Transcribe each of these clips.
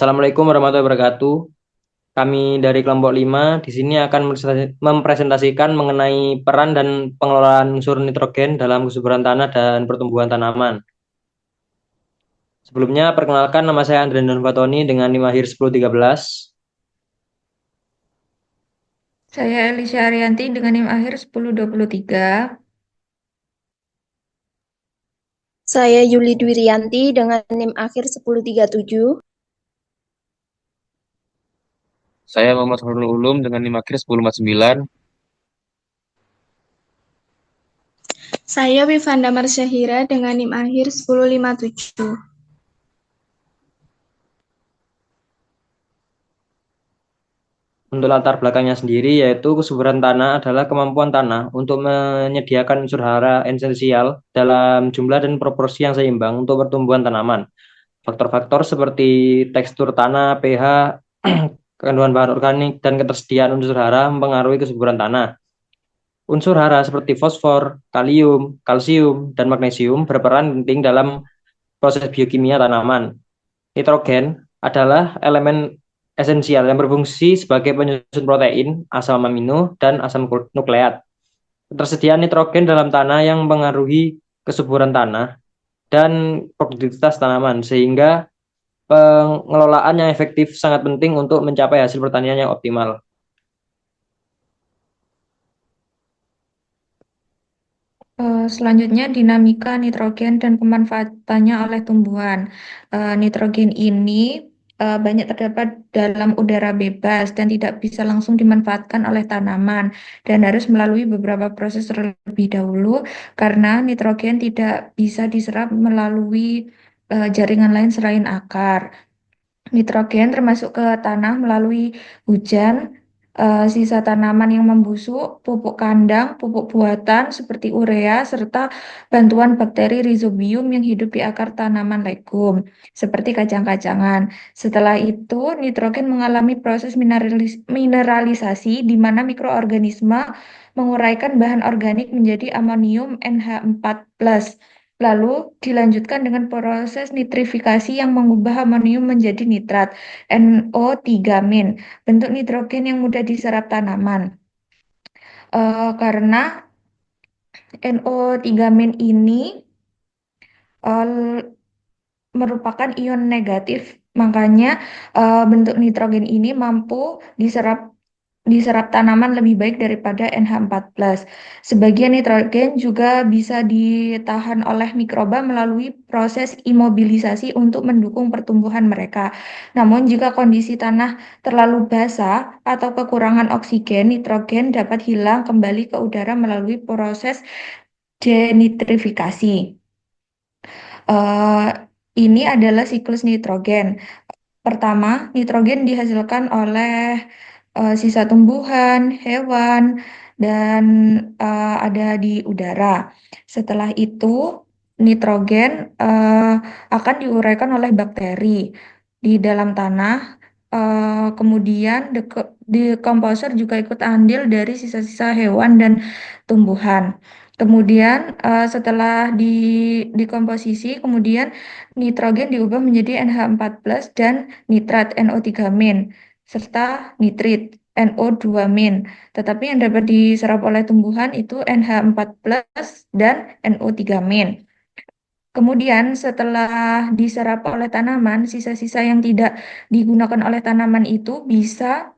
Assalamualaikum warahmatullahi wabarakatuh. Kami dari kelompok 5 di sini akan mempresentasikan mengenai peran dan pengelolaan unsur nitrogen dalam kesuburan tanah dan pertumbuhan tanaman. Sebelumnya, perkenalkan nama saya Andrian Fatoni dengan NIM akhir 1013. Saya Elisha Arianti dengan NIM akhir 1023. Saya Yuli Dwirianti dengan NIM akhir 1037. Saya Muhammad Horul Ulum dengan NIM akhir 1049. Saya Wivanda Marsyahira dengan NIM akhir 1057. Untuk latar belakangnya sendiri yaitu kesuburan tanah adalah kemampuan tanah untuk menyediakan unsur hara esensial dalam jumlah dan proporsi yang seimbang untuk pertumbuhan tanaman. Faktor-faktor seperti tekstur tanah, pH, kandungan bahan organik, dan ketersediaan unsur hara mempengaruhi kesuburan tanah. Unsur hara seperti fosfor, kalium, kalsium, dan magnesium berperan penting dalam proses biokimia tanaman. Nitrogen adalah elemen esensial yang berfungsi sebagai penyusun protein, asam amino, dan asam nukleat. Ketersediaan nitrogen dalam tanah yang mempengaruhi kesuburan tanah dan produktivitas tanaman, sehingga pengelolaan yang efektif sangat penting untuk mencapai hasil pertanian yang optimal. Selanjutnya dinamika nitrogen dan pemanfaatannya oleh tumbuhan. Nitrogen ini banyak terdapat dalam udara bebas dan tidak bisa langsung dimanfaatkan oleh tanaman dan harus melalui beberapa proses terlebih dahulu karena nitrogen tidak bisa diserap melalui jaringan lain selain akar. Nitrogen termasuk ke tanah melalui hujan, sisa tanaman yang membusuk, pupuk kandang, pupuk buatan seperti urea, serta bantuan bakteri rhizobium yang hidup di akar tanaman legum, seperti kacang-kacangan. Setelah itu, nitrogen mengalami proses mineralisasi di mana mikroorganisme menguraikan bahan organik menjadi amonium NH4+. Lalu dilanjutkan dengan proses nitrifikasi yang mengubah amonium menjadi nitrat, NO3-. Bentuk nitrogen yang mudah diserap tanaman. Karena NO3- ini eh, merupakan ion negatif, makanya bentuk nitrogen ini mampu diserap diserap tanaman lebih baik daripada NH4+. Sebagian nitrogen juga bisa ditahan oleh mikroba melalui proses imobilisasi untuk mendukung pertumbuhan mereka. Namun jika kondisi tanah terlalu basah atau kekurangan oksigen, nitrogen dapat hilang kembali ke udara melalui proses denitrifikasi. Eh, ini adalah siklus nitrogen. Pertama, nitrogen dihasilkan oleh sisa tumbuhan, hewan, dan ada di udara. Setelah itu, nitrogen akan diuraikan oleh bakteri di dalam tanah. Kemudian, dekomposer juga ikut andil dari sisa-sisa hewan dan tumbuhan. Kemudian, setelah dikomposisi, kemudian nitrogen diubah menjadi NH4+ dan nitrat NO3- serta nitrit NO2-. Tetapi yang dapat diserap oleh tumbuhan itu NH4+ dan NO3-. Kemudian setelah diserap oleh tanaman, sisa-sisa yang tidak digunakan oleh tanaman itu bisa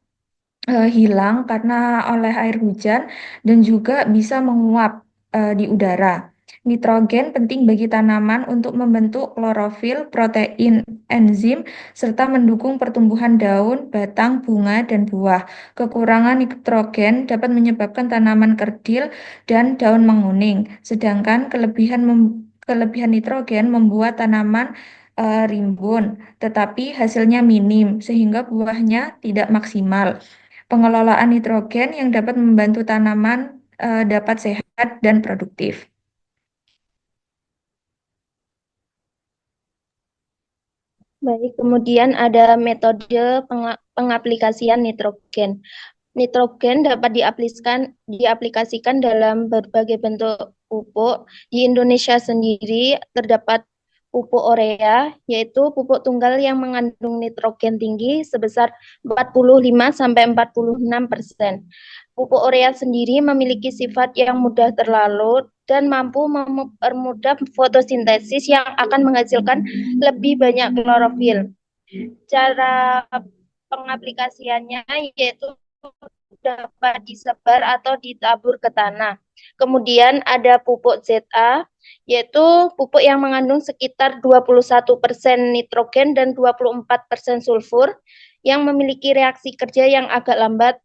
hilang karena oleh air hujan dan juga bisa menguap di udara. Nitrogen penting bagi tanaman untuk membentuk klorofil, protein, enzim, serta mendukung pertumbuhan daun, batang, bunga, dan buah. Kekurangan nitrogen dapat menyebabkan tanaman kerdil dan daun menguning, sedangkan kelebihan nitrogen membuat tanaman rimbun, tetapi hasilnya minim sehingga buahnya tidak maksimal. Pengelolaan nitrogen yang dapat membantu tanaman dapat sehat dan produktif. Baik, kemudian ada metode pengaplikasian nitrogen. Nitrogen dapat diaplikasikan dalam berbagai bentuk pupuk. Di Indonesia sendiri terdapat pupuk urea, yaitu pupuk tunggal yang mengandung nitrogen tinggi sebesar 45-46%. Pupuk urea sendiri memiliki sifat yang mudah terlarut dan mampu mempermudah fotosintesis yang akan menghasilkan lebih banyak klorofil. Cara pengaplikasiannya yaitu dapat disebar atau ditabur ke tanah. Kemudian ada pupuk ZA, yaitu pupuk yang mengandung sekitar 21% nitrogen dan 24% sulfur, yang memiliki reaksi kerja yang agak lambat.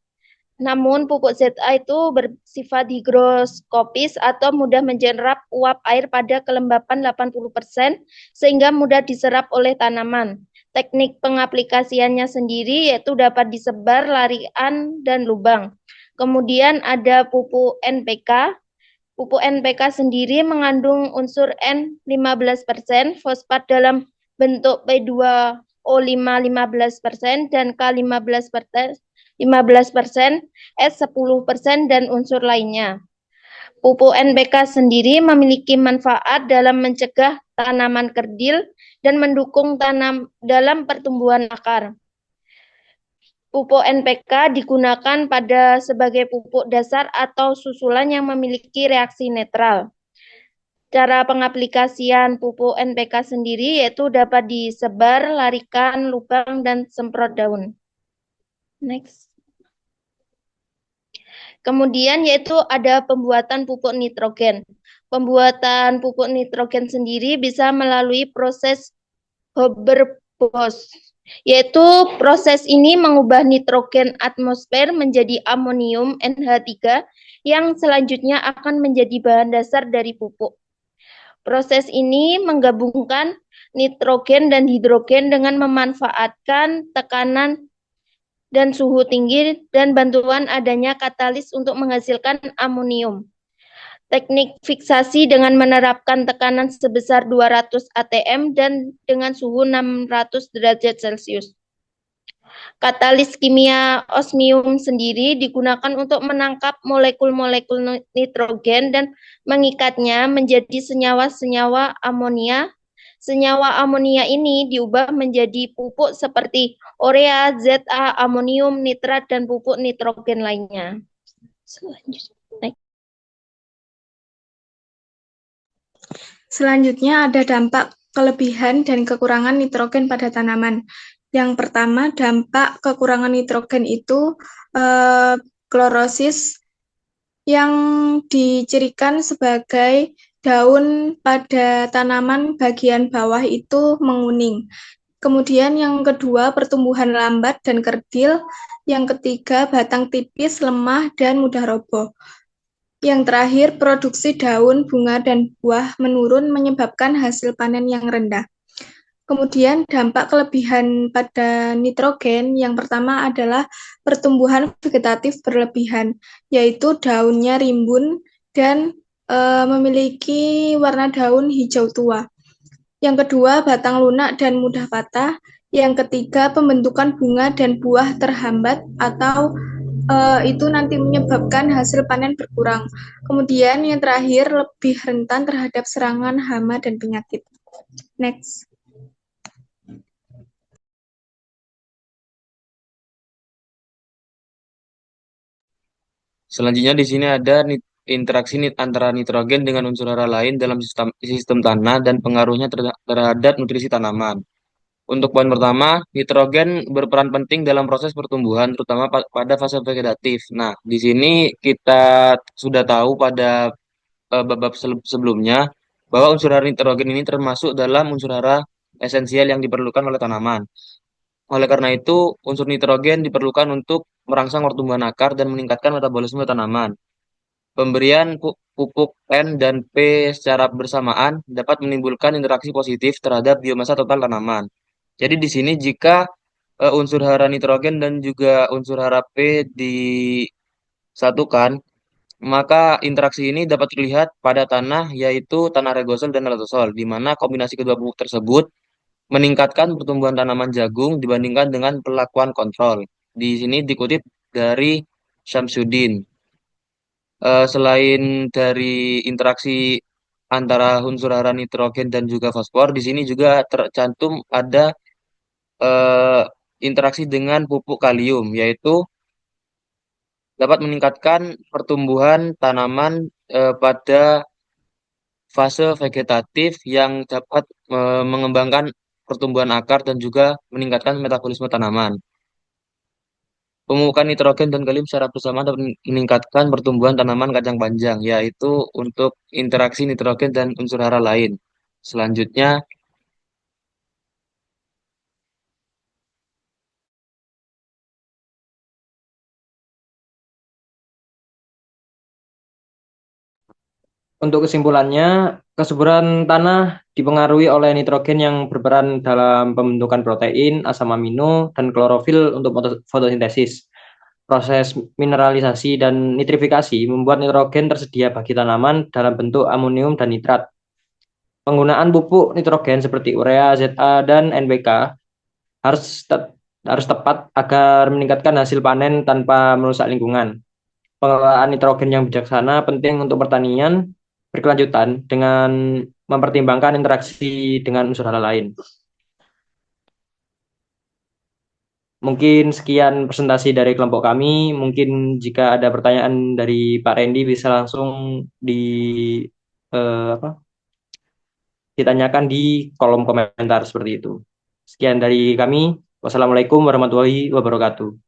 Namun pupuk ZA itu bersifat higroskopis atau mudah menyerap uap air pada kelembapan 80% sehingga mudah diserap oleh tanaman. Teknik pengaplikasiannya sendiri yaitu dapat disebar, larian, dan lubang. Kemudian ada pupuk NPK. Pupuk NPK sendiri mengandung unsur N 15%, fosfat dalam bentuk P2O5 15% dan K 15%, S 10%, dan unsur lainnya. Pupuk NPK sendiri memiliki manfaat dalam mencegah tanaman kerdil dan mendukung tanam dalam pertumbuhan akar. Pupuk NPK digunakan sebagai pupuk dasar atau susulan yang memiliki reaksi netral. Cara pengaplikasian pupuk NPK sendiri yaitu dapat disebar, larikan, lubang, dan semprot daun. Next. Kemudian yaitu ada pembuatan pupuk nitrogen. Pembuatan pupuk nitrogen sendiri bisa melalui proses Haber-Bosch, yaitu proses ini mengubah nitrogen atmosfer menjadi amonium NH3 yang selanjutnya akan menjadi bahan dasar dari pupuk. Proses ini menggabungkan nitrogen dan hidrogen dengan memanfaatkan tekanan dan suhu tinggi dan bantuan adanya katalis untuk menghasilkan amonium. Teknik fiksasi dengan menerapkan tekanan sebesar 200 atm dan dengan suhu 600 derajat Celcius. Katalis kimia osmium sendiri digunakan untuk menangkap molekul-molekul nitrogen dan mengikatnya menjadi senyawa-senyawa amonia. Senyawa amonia ini diubah menjadi pupuk seperti urea, ZA, amonium, nitrat, dan pupuk nitrogen lainnya. Selanjutnya ada dampak kelebihan dan kekurangan nitrogen pada tanaman. Yang pertama, dampak kekurangan nitrogen itu klorosis yang dicirikan sebagai daun pada tanaman bagian bawah itu menguning. Kemudian yang kedua, pertumbuhan lambat dan kerdil. Yang ketiga, batang tipis, lemah, dan mudah roboh. Yang terakhir, produksi daun, bunga, dan buah menurun menyebabkan hasil panen yang rendah. Kemudian dampak kelebihan pada nitrogen yang pertama adalah pertumbuhan vegetatif berlebihan, yaitu daunnya rimbun dan memiliki warna daun hijau tua. Yang kedua, batang lunak dan mudah patah. Yang ketiga, pembentukan bunga dan buah terhambat atau itu nanti menyebabkan hasil panen berkurang. Kemudian yang terakhir, lebih rentan terhadap serangan hama dan penyakit. Next. Selanjutnya di sini ada interaksi antara nitrogen dengan unsur hara lain dalam sistem tanah dan pengaruhnya terhadap nutrisi tanaman. Untuk poin pertama, nitrogen berperan penting dalam proses pertumbuhan, terutama pada fase vegetatif. Nah, di sini kita sudah tahu pada bab sebelumnya bahwa unsur hara nitrogen ini termasuk dalam unsur hara esensial yang diperlukan oleh tanaman. Oleh karena itu, unsur nitrogen diperlukan untuk merangsang pertumbuhan akar dan meningkatkan metabolisme tanaman. Pemberian pupuk N dan P secara bersamaan dapat menimbulkan interaksi positif terhadap biomasa total tanaman. Jadi di sini jika unsur hara nitrogen dan juga unsur hara P disatukan, maka interaksi ini dapat terlihat pada tanah yaitu tanah regosol dan latosol, di mana kombinasi kedua pupuk tersebut meningkatkan pertumbuhan tanaman jagung dibandingkan dengan perlakuan kontrol. Di sini dikutip dari Syamsuddin. Selain dari interaksi antara unsur hara nitrogen dan juga fosfor. Di sini juga tercantum ada eh, interaksi dengan pupuk kalium, yaitu dapat meningkatkan pertumbuhan tanaman pada fase vegetatif yang dapat mengembangkan pertumbuhan akar dan juga meningkatkan metabolisme tanaman. Pemupukan nitrogen dan kalium secara bersamaan dapat meningkatkan pertumbuhan tanaman kacang panjang, yaitu untuk interaksi nitrogen dan unsur hara lain. Selanjutnya, Untuk kesimpulannya, kesuburan tanah dipengaruhi oleh nitrogen yang berperan dalam pembentukan protein, asam amino, dan klorofil untuk fotosintesis. Proses mineralisasi dan nitrifikasi membuat nitrogen tersedia bagi tanaman dalam bentuk amonium dan nitrat. Penggunaan pupuk nitrogen seperti urea, ZA, dan NPK harus harus tepat agar meningkatkan hasil panen tanpa merusak lingkungan. Pengelolaan nitrogen yang bijaksana penting untuk pertanian berkelanjutan dengan mempertimbangkan interaksi dengan unsur hara lain. Mungkin sekian presentasi dari kelompok kami. Mungkin jika ada pertanyaan dari Pak Randy bisa langsung di ditanyakan di kolom komentar seperti itu. Sekian dari kami. Wassalamualaikum warahmatullahi wabarakatuh.